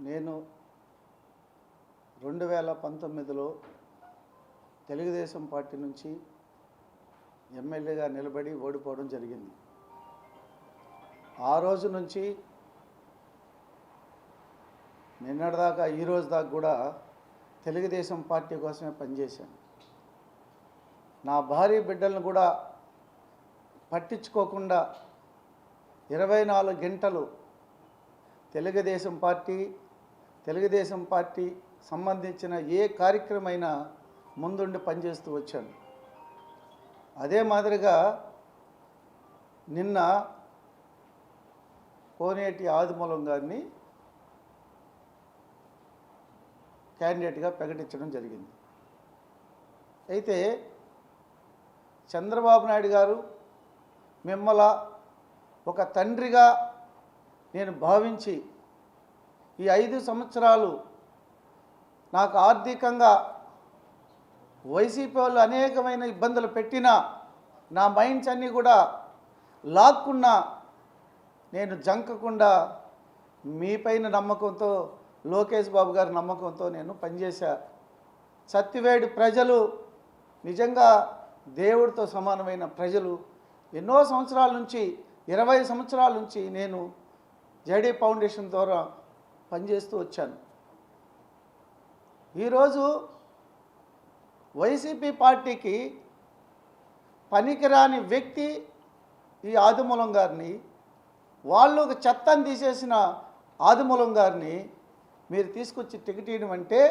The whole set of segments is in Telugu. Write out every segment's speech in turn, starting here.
నేను 2019లో తెలుగుదేశం పార్టీ నుంచి ఎమ్మెల్యేగా నిలబడి ఓడిపోవడం జరిగింది. ఆ రోజు నుంచి నిన్నటిదాకా ఈ రోజు దాకా కూడా తెలుగుదేశం పార్టీ కోసమే పనిచేశాను. నా భార్య బిడ్డలను కూడా పట్టించుకోకుండా 24 గంటలు తెలుగుదేశం పార్టీ సంబంధించిన ఏ కార్యక్రమైనా ముందుండి పనిచేస్తూ వచ్చాను. అదే మాదిరిగా నిన్న కోనేటి ఆదిమూలం గారిని క్యాండిడేట్గా ప్రకటించడం జరిగింది. అయితే చంద్రబాబు నాయుడు గారు మిమ్మల్ని ఒక తండ్రిగా నేను భావించి ఈ 5 సంవత్సరాలు నాకు ఆర్థికంగా వైసీపీ వాళ్ళు అనేకమైన ఇబ్బందులు పెట్టినా నా మైండ్స్ అన్నీ కూడా లాక్కున్నా నేను జంకకుండా మీపైన నమ్మకంతో, లోకేష్ బాబు గారి నమ్మకంతో నేను పనిచేశా. సత్తివేడు ప్రజలు నిజంగా దేవుడితో సమానమైన ప్రజలు. ఎన్నో సంవత్సరాల నుంచి 20 సంవత్సరాల నుంచి నేను జేడీ ఫౌండేషన్ ద్వారా పనిచేస్తూ వచ్చాను. ఈరోజు వైసీపీ పార్టీకి పనికిరాని వ్యక్తి ఈ ఆదిమూలం గారిని, వాళ్ళు ఒక చెత్తను తీసేసిన ఆదిమూలం గారిని మీరు తీసుకొచ్చి టికెట్ ఇవ్వడం అంటే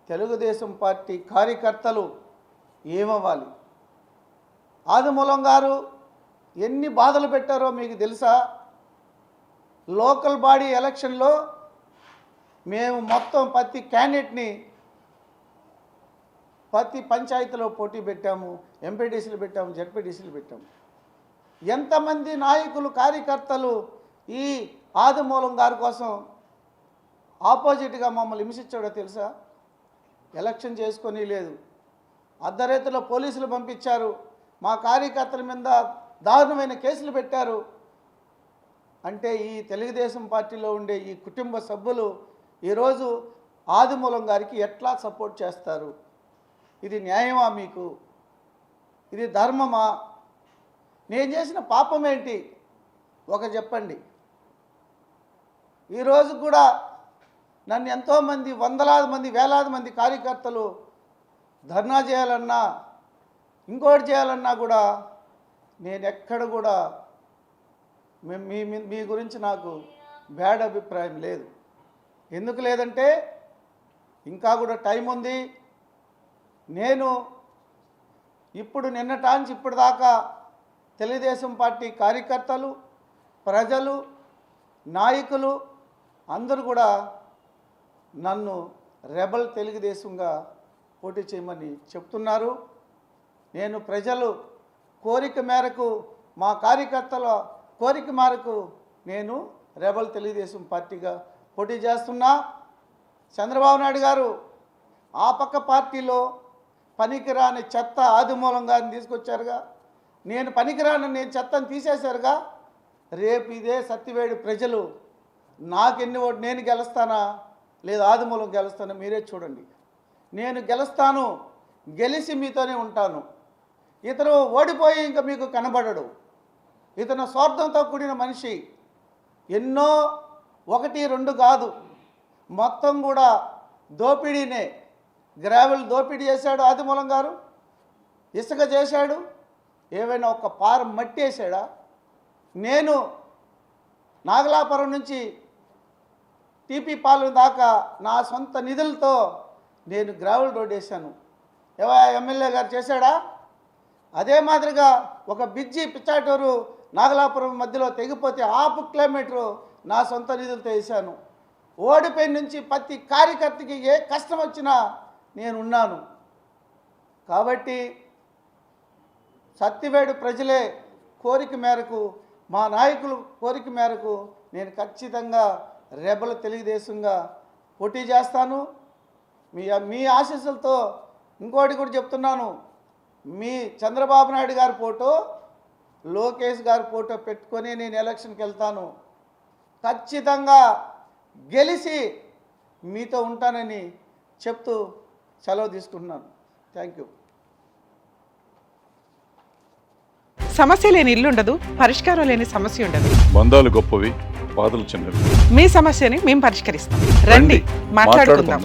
తెలుగుదేశం పార్టీ కార్యకర్తలు ఏమవ్వాలి? ఆదిమూలం గారు ఎన్ని బాధలు పెట్టారో మీకు తెలుసా? లోకల్ బాడీ ఎలక్షన్లో మేము మొత్తం ప్రతి క్యాండిడేట్ని ప్రతి పంచాయతీలో పోటీ పెట్టాము, ఎంపీటీసీలు పెట్టాము, జడ్పీటీసీలు పెట్టాము. ఎంతమంది నాయకులు, కార్యకర్తలు ఈ ఆదిమూలం గారి కోసం ఆపోజిట్గా మమ్మల్ని హింసించాడో తెలుసా? ఎలక్షన్ చేసుకొని లేదు, అర్ధరాత్రిలో పోలీసులు పంపించారు, మా కార్యకర్తల మీద దారుణమైన కేసులు పెట్టారు. అంటే ఈ తెలుగుదేశం పార్టీలో ఉండే ఈ కుటుంబ సభ్యులు ఈరోజు ఆదిమూలం గారికి ఎట్లా సపోర్ట్ చేస్తారు? ఇది న్యాయమా మీకు? ఇది ధర్మమా? నేను చేసిన పాపం ఏంటి ఒక చెప్పండి. ఈరోజు కూడా నన్ను ఎంతోమంది, వందలాది మంది, వేలాది మంది కార్యకర్తలు ధర్నా చేయాలన్నా ఇంకోటి చేయాలన్నా కూడా నేను ఎక్కడ కూడా మీ గురించి నాకు బ్యాడ్ అభిప్రాయం లేదు. ఎందుకు లేదంటే ఇంకా కూడా టైం ఉంది. నేను ఇప్పుడు నిన్నటాంచి ఇప్పటిదాకా తెలుగుదేశం పార్టీ కార్యకర్తలు, ప్రజలు, నాయకులు అందరూ కూడా నన్ను రెబల్ తెలుగుదేశంగా పోటీ చేయమని చెప్తున్నారు. నేను ప్రజలు కోరిక మేరకు, మా కార్యకర్తల కోరిక మేరకు నేను రెబల్ తెలుగుదేశం పార్టీగా పోటీ చేస్తున్నా. చంద్రబాబు నాయుడు గారు ఆ పక్క పార్టీలో పనికిరాని చెత్త ఆదిమూలం గారిని తీసుకొచ్చారుగా, నేను పనికిరాని నేను చెత్తను తీసేశారుగా. రేపు ఇదే సత్తివేడు ప్రజలు నాకెన్ని ఓటు, నేను గెలుస్తానా లేదా ఆదిమూలం గెలుస్తానా మీరే చూడండి. నేను గెలుస్తాను, గెలిచి మీతోనే ఉంటాను. ఇతను ఓడిపోయి ఇంకా మీకు కనబడడు. ఇతను స్వార్థంతో కూడిన మనిషి. ఎన్నో 1, 2 కాదు, మొత్తం కూడా దోపిడీనే. గ్రావెల్ దోపిడీ చేశాడు ఆదిమూలం గారు, ఇసుక చేశాడు, ఏవైనా ఒక పారం మట్టి వేసాడా? నేను నాగలాపురం నుంచి టీపీ పాలెం దాకా నా సొంత నిధులతో నేను గ్రావెల్ రోడ్ వేశాను. ఎమ్మెల్యే గారు చేశాడా? అదే మాదిరిగా ఒక బిజ్జి పిచ్చాటూరు నాగలాపురం మధ్యలో తెగిపోతే 1/2 కిలోమీటరు నా సొంత నిధులతో వేశాను. ఓడిపోయిన నుంచి ప్రతి కార్యకర్తకి ఏ కష్టం వచ్చినా నేను ఉన్నాను. కాబట్టి సత్తివేడు ప్రజలే కోరిక మేరకు, మా నాయకుల కోరిక మేరకు నేను ఖచ్చితంగా రెబల్ తెలుగుదేశంగా పోటీ చేస్తాను. మీ ఆశీస్సులతో ఇంకోటి కూడా చెప్తున్నాను. మీ చంద్రబాబు నాయుడు గారి ఫోటో, లోకేష్ గారి ఫోటో పెట్టుకొని నేను ఎలక్షన్కి వెళ్తాను. ఖచ్చితంగా గెలిచి మీతో ఉంటానని చెప్తూ సెలవు తీసుకుంటున్నాను. Thank you. సమస్య లేని ఇల్లు ఉండదు, పరిష్కారం లేని సమస్య ఉండదు. బంధాలు గొప్పవి, బాధలు చిన్నవి. మీ సమస్యని మేము పరిష్కరిస్తాం. రండి, మాట్లాడుకుందాం.